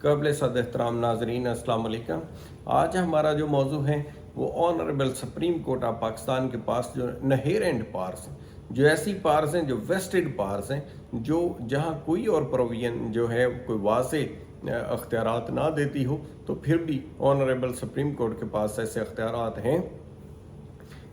काबिल सद एहतराम नाजरीन अस्सलाम वालेकुम। आज हमारा जो मौजू है वो honourable supreme court of Pakistan के पास जो इनहेरेंट पावर्स हैं, जो ऐसी पावर्स हैं जो वेस्टेड पावर्स हैं, जो जहां कोई और प्रोविजन जो है कोई वाज़े अख्तियारात ना देती हो, तो फिर भी ऑनरेबल सुप्रीम कोर्ट के पास ऐसे अख्तियारात हैं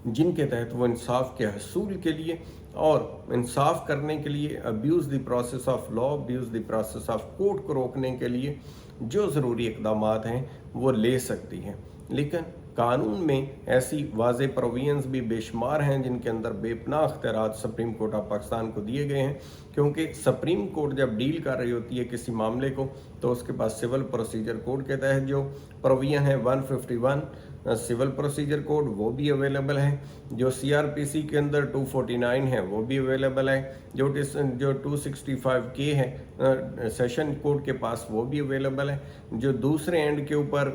जिनके तहत वो इंसाफ के हसूल के लिए और इंसाफ करने के लिए abuse the process of law, abuse the process of court को रोकने के लिए जो ज़रूरी इक़दाम हैं वो ले सकती हैं। लेकिन कानून में ऐसी वाज़े प्रोविजंस भी बेशुमार हैं जिनके अंदर बेपनाह अख्तियारात सुप्रीम कोर्ट ऑफ पाकिस्तान को दिए गए हैं, क्योंकि सुप्रीम कोर्ट जब डील कर रही होती है किसी मामले को तो उसके पास सिविल प्रोसीजर कोड के तहत जो प्रोविजन है 151 सिविल प्रोसीजर कोड वो भी अवेलेबल है, जो सीआरपीसी के अंदर 249 है वो भी अवेलेबल है, जो 265 है सेशन कोर्ट के पास वो भी अवेलेबल है, जो दूसरे एंड के ऊपर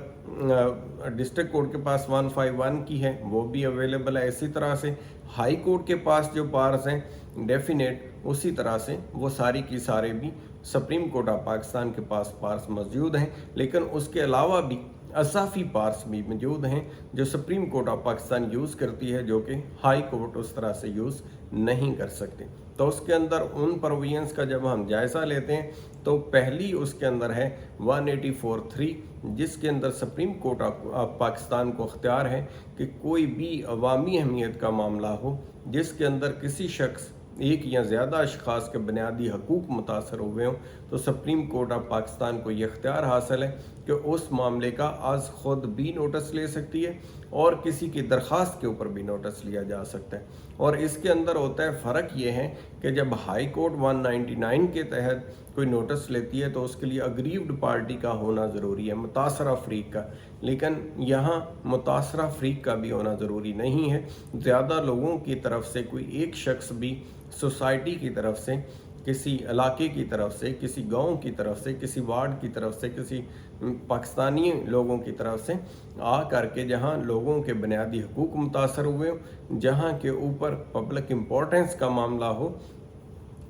डिस्ट्रिक्ट कोर्ट के पास 151 की है वो भी अवेलेबल है। इसी तरह से हाई कोर्ट के पास जो पावर्स हैं डेफिनेट, उसी तरह से वो सारी की सारे भी सुप्रीम कोर्ट ऑफ पाकिस्तान के पास पावर्स मौजूद हैं। लेकिन उसके अलावा भी असाफी पार्स भी मौजूद हैं जो supreme court of Pakistan use करती है, जो कि हाई कोर्ट उस तरह से यूज़ नहीं कर सकते। तो उसके अंदर उन प्रोविजंस का जब हम जायज़ा लेते हैं तो पहली उसके अंदर है 184(3), जिसके अंदर सुप्रीम कोर्ट ऑफ पाकिस्तान को अख्तियार है कि कोई भी अवामी अहमियत का मामला हो जिसके अंदर किसी शख्स एक या ज़्यादा अशखास के बुनियादी हकूक़ मुतासर हुए हों, तो सुप्रीम कोर्ट ऑफ पाकिस्तान को ये इख्तियार हासिल है कि उस मामले का आज ख़ुद भी नोटिस ले सकती है और किसी की दरख्वास्त के ऊपर भी नोटिस लिया जा सकता है। और इसके अंदर होता है फ़र्क ये है कि जब हाई कोर्ट 199 के तहत कोई नोटिस लेती है तो उसके लिए अग्रीव्ड पार्टी का होना ज़रूरी है, मुतासरा फ़रीक का, लेकिन यहाँ मुतासरा फ़रीक का भी होना ज़रूरी नहीं है। ज़्यादा लोगों की तरफ से कोई एक शख्स भी सोसाइटी की तरफ से, किसी इलाके की तरफ से, किसी गांव की तरफ से, किसी वार्ड की तरफ से, किसी पाकिस्तानी लोगों की तरफ से आ करके जहां लोगों के बुनियादी हकूक़ मुतासर हुए हो, जहां के ऊपर पब्लिक इम्पोर्टेंस का मामला हो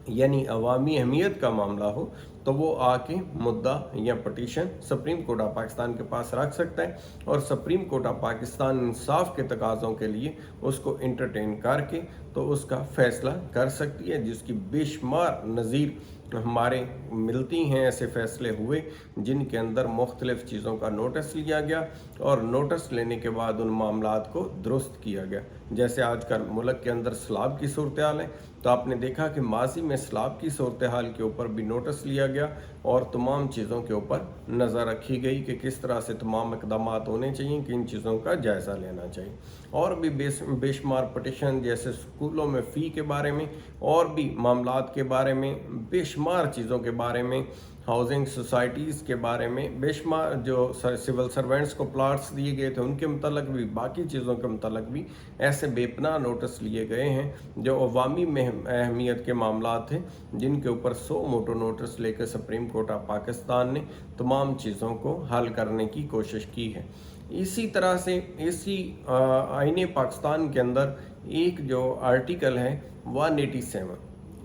यानी अवामी अहमियत का मामला हो, तो वो आके मुद्दा या petition supreme court of Pakistan के पास रख सकता है और सुप्रीम कोर्ट ऑफ पाकिस्तान इंसाफ के तकाज़ों के लिए उसको इंटरटेन करके तो उसका फ़ैसला कर सकती है, जिसकी बेशुमार नज़ीर हमारे मिलती हैं। ऐसे फ़ैसले हुए जिनके अंदर मुख्तलिफ़ चीज़ों का नोटिस लिया गया और नोटिस लेने के बाद उन मामलात को दुरुस्त किया गया। जैसे आजकल मुल्क के अंदर सैलाब की सूरत हाल है, तो आपने देखा कि माजी में सैलाब की सूरत हाल के ऊपर भी नोटिस लिया गया और तमाम चीज़ों के ऊपर नज़र रखी गई कि किस तरह से तमाम इक़दाम होने चाहिए, किन चीज़ों का जायज़ा लेना चाहिए। और भी बेशुमार पटिशन, जैसे स्कूलों में फ़ी के बारे में और भी मामलात के बारे में, बेशुमार चीज़ों के बारे में, हाउसिंग सोसाइटीज़ के बारे में, बेशुमार जो सिविल सर्वेंट्स को प्लाट्स दिए गए थे उनके मतलब भी, बाकी चीज़ों के मतलब भी ऐसे बेपनाह नोटिस लिए गए हैं जो अवामी में अहमियत के मामला थे, जिनके ऊपर 100 मोटो नोटिस लेकर सुप्रीम कोर्ट ऑफ पाकिस्तान ने तमाम चीज़ों को हल करने की कोशिश की है। इसी तरह से इसी आईने पाकिस्तान के अंदर एक जो आर्टिकल है 187,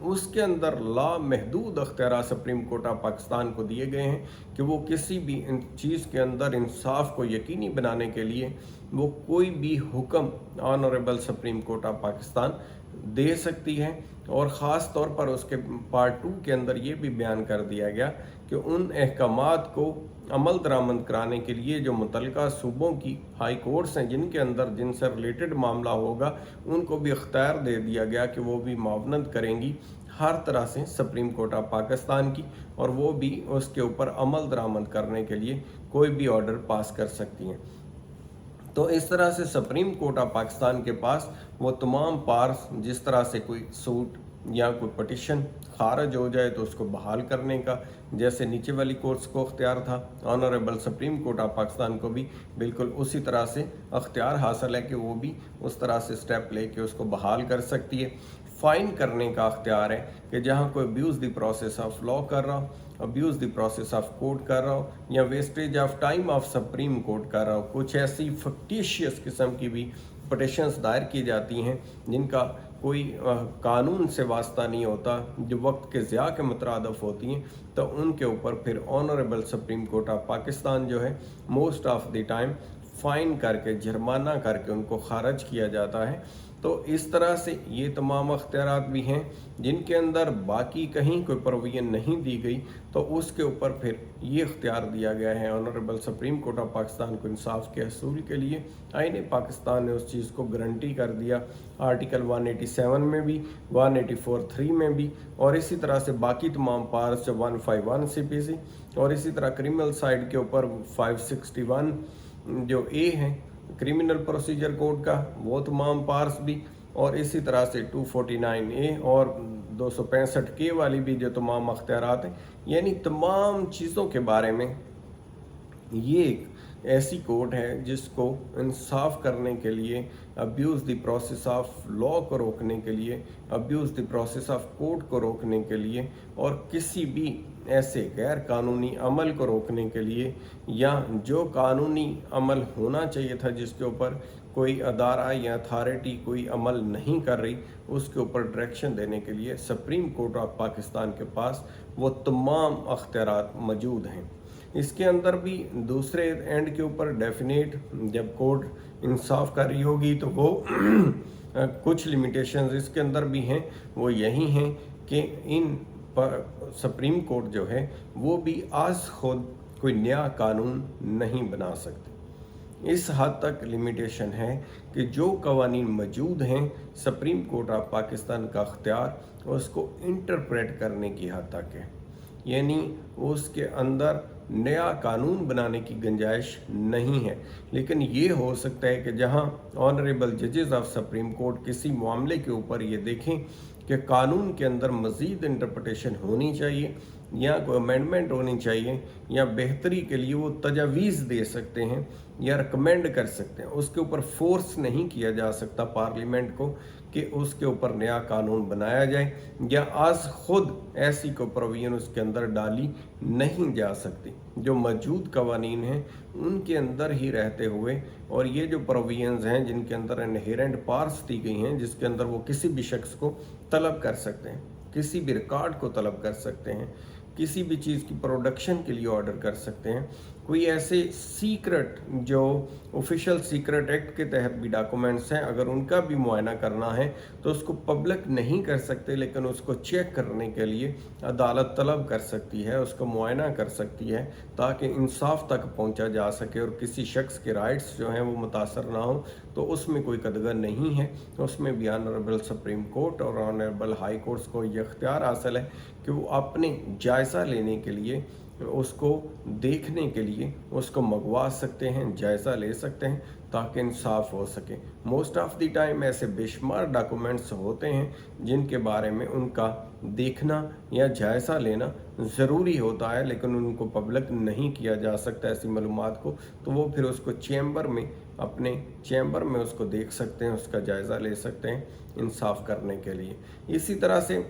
उसके अंदर लामहदूद अख्तियार सुप्रीम कोर्ट ऑफ पाकिस्तान को दिए गए हैं कि वो किसी भी चीज़ के अंदर इंसाफ को यकीनी बनाने के लिए वो कोई भी हुक्म honourable supreme court of Pakistan दे सकती है। और ख़ास तौर पर उसके पार्ट 2 के अंदर ये भी बयान कर दिया गया कि उन अहकामात को अमल दरामद कराने के लिए जो मुतल्लिका सूबों की हाई कोर्ट्स हैं जिनके अंदर जिनसे रिलेटेड मामला होगा, उनको भी इख्तियार दे दिया गया कि वो भी मुआवनत करेंगी हर तरह से सुप्रीम कोर्ट ऑफ पाकिस्तान की, और वो भी उसके ऊपर अमल दरामद करने के लिए कोई भी ऑर्डर पास कर सकती हैं। तो इस तरह से सुप्रीम कोर्ट ऑफ पाकिस्तान के पास वो तमाम पार्स, जिस तरह से कोई सूट या कोई पटिशन खारिज हो जाए तो उसको बहाल करने का, जैसे नीचे वाली कोर्ट्स को अख्तियार था, honourable supreme court of Pakistan को भी बिल्कुल उसी तरह से अख्तियार हासिल है कि वो भी उस तरह से स्टेप लेके उसको बहाल कर सकती है। फ़ाइन करने का अख्तियार है कि जहाँ कोई abuse the process of law कर रहा हो, abuse the process of court कर रहा हो, या wastage of time of supreme court कर रहा हो, कुछ ऐसी फक्टिशियस किस्म की भी पटिशन्स दायर की जाती हैं जिनका कोई कानून से वास्ता नहीं होता, जो वक्त के ज़िया के मुतरादफ होती हैं, तो उनके ऊपर फिर honourable supreme court of Pakistan जो है most of the time fine करके, जुर्माना करके उनको खारिज किया जाता है। तो इस तरह से ये तमाम अख्तियारात भी हैं जिनके अंदर बाकी कहीं कोई प्रोविजन नहीं दी गई, तो उसके ऊपर फिर ये इख्तियार दिया गया है honourable supreme court of Pakistan को इंसाफ के हसूल के लिए। आईन पाकिस्तान ने उस चीज़ को गारंटी कर दिया, आर्टिकल 187 में भी, 184(3) में भी, और इसी तरह से बाकी तमाम पार्ट्स जो 151 CPC और इसी तरह क्रिमिनल साइड के ऊपर 561 जो ए है क्रिमिनल प्रोसीजर कोड का, वो तमाम पार्ट्स भी, और इसी तरह से 249A और 265K वाली भी जो तमाम अख्तियारात हैं, यानी तमाम चीज़ों के बारे में ये एक ऐसी कोर्ट है जिसको इंसाफ करने के लिए, abuse the process of law को रोकने के लिए, abuse the process of court को रोकने के लिए, और किसी भी ऐसे गैर कानूनी अमल को रोकने के लिए, या जो कानूनी अमल होना चाहिए था जिसके ऊपर कोई अदारा या अथॉरिटी कोई अमल नहीं कर रही, उसके ऊपर डायरेक्शन देने के लिए सुप्रीम कोर्ट ऑफ पाकिस्तान के पास वो तमाम अख्तियारात मौजूद हैं। इसके अंदर भी दूसरे एंड के ऊपर डेफिनेट जब कोर्ट इंसाफ कर रही होगी तो वो कुछ लिमिटेशंस इसके अंदर भी हैं, वो यही हैं कि इन सुप्रीम कोर्ट जो है वो भी आज खुद कोई नया कानून नहीं बना सकती। इस हद तक लिमिटेशन है कि जो कवानीन मौजूद हैं सुप्रीम कोर्ट ऑफ पाकिस्तान का अख्तियार उसको इंटरप्रेट करने की हद तक है, यानी उसके अंदर नया कानून बनाने की गुंजाइश नहीं है। लेकिन ये हो सकता है कि जहां ऑनरेबल जजेस ऑफ सुप्रीम कोर्ट किसी मामले के ऊपर ये देखें कि कानून के अंदर मज़ीद इंटरप्रिटेशन होनी चाहिए या कोई अमेंडमेंट होनी चाहिए या बेहतरी के लिए वो तजावीज़ दे सकते हैं या रिकमेंड कर सकते हैं, उसके ऊपर फोर्स नहीं किया जा सकता पार्लियामेंट को कि उसके ऊपर नया कानून बनाया जाए, या आज खुद ऐसी कोई प्रोविजन उसके अंदर डाली नहीं जा सकती। जो मौजूद कवानीन हैं उनके अंदर ही रहते हुए, और ये जो प्रोविजंस हैं जिनके अंदर इनहेरेंट पार्ट्स दी गई हैं जिसके अंदर वो किसी भी शख्स को तलब कर सकते हैं, किसी भी रिकॉर्ड को तलब कर सकते हैं, किसी भी चीज़ की प्रोडक्शन के लिए ऑर्डर कर सकते हैं, कोई ऐसे सीक्रेट जो ऑफिशियल सीक्रेट एक्ट के तहत भी डॉक्यूमेंट्स हैं अगर उनका भी मुआयना करना है तो उसको पब्लिक नहीं कर सकते, लेकिन उसको चेक करने के लिए अदालत तलब कर सकती है, उसको मुआयना कर सकती है ताकि इंसाफ तक पहुंचा जा सके और किसी शख्स के राइट्स जो हैं वो मुतासर ना हो। तो उसमें कोई कदगर नहीं है, उसमें भी ऑनरेबल सुप्रीम कोर्ट और ऑनरेबल हाई कोर्ट्स को ये इख्तियार हासिल है कि वो अपने जायज़ा लेने के लिए, उसको देखने के लिए उसको मंगवा सकते हैं, जायज़ा ले सकते हैं ताकि इंसाफ हो सके। मोस्ट ऑफ द टाइम ऐसे बेशुमार डॉक्यूमेंट्स होते हैं जिनके बारे में उनका देखना या जायज़ा लेना ज़रूरी होता है, लेकिन उनको पब्लिक नहीं किया जा सकता ऐसी मालूमात को, तो वो फिर उसको चैम्बर में, अपने चैम्बर में उसको देख सकते हैं, उसका जायज़ा ले सकते हैं इंसाफ करने के लिए। इसी तरह से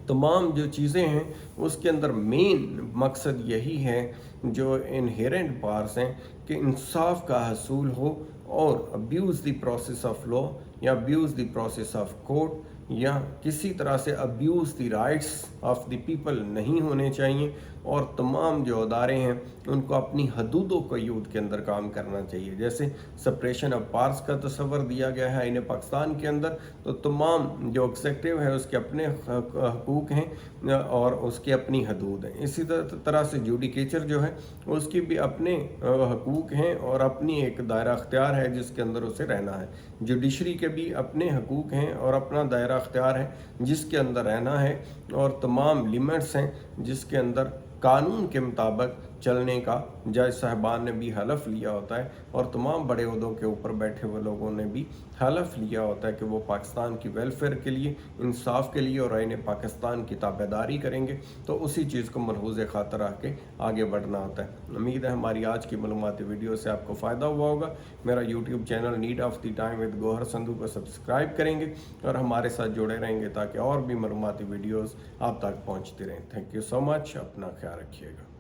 तमाम जो चीज़ें हैं उसके अंदर मेन मकसद यही है, जो इनहेरेंट पार्ट्स हैं, कि इंसाफ का हसूल हो और abuse the process of law या abuse the process of court या किसी तरह से abuse the rights of the people नहीं होने चाहिए, और तमाम जो अदारे हैं उनको अपनी हदूदों को यूद के अंदर काम करना चाहिए। जैसे सेपरेशन ऑफ पावर्स का तस्वर दिया गया है आईन पाकिस्तान के अंदर, तो तमाम जो एग्जेक्टिव है उसके अपने हकूक़ हैं और उसकी अपनी हदूद हैं। इसी तरह से जुडिकेचर जो है उसकी भी अपने हकूक़ हैं और अपनी एक दायरा अख्तियार है जिसके अंदर उसे रहना है। जुडिशरी के भी अपने हकूक़ हैं और अपना दायरा अख्तियार है जिसके अंदर रहना है, और तमाम लिमिट्स हैं जिसके अंदर कानून के मुताबिक चलने का जज साहबान ने भी हलफ लिया होता है, और तमाम बड़े ओहदों के ऊपर बैठे हुए लोगों ने भी हलफ लिया होता है कि वो पाकिस्तान की वेलफेयर के लिए, इंसाफ के लिए और आईन पाकिस्तान की ताबेदारी करेंगे। तो उसी चीज़ को मलहूज़ खातर रख के आगे बढ़ना होता है। उम्मीद है हमारी आज की मालूमाती वीडियो से आपको फ़ायदा हुआ होगा। मेरा YouTube channel need of the time with Gauhar Sandhu को सब्सक्राइब करेंगे और हमारे साथ जुड़े रहेंगे ताकि और भी मालूमाती वीडियोज़ आप तक पहुँचती रहें। थैंक यू सो मच, अपना ख्याल रखिएगा।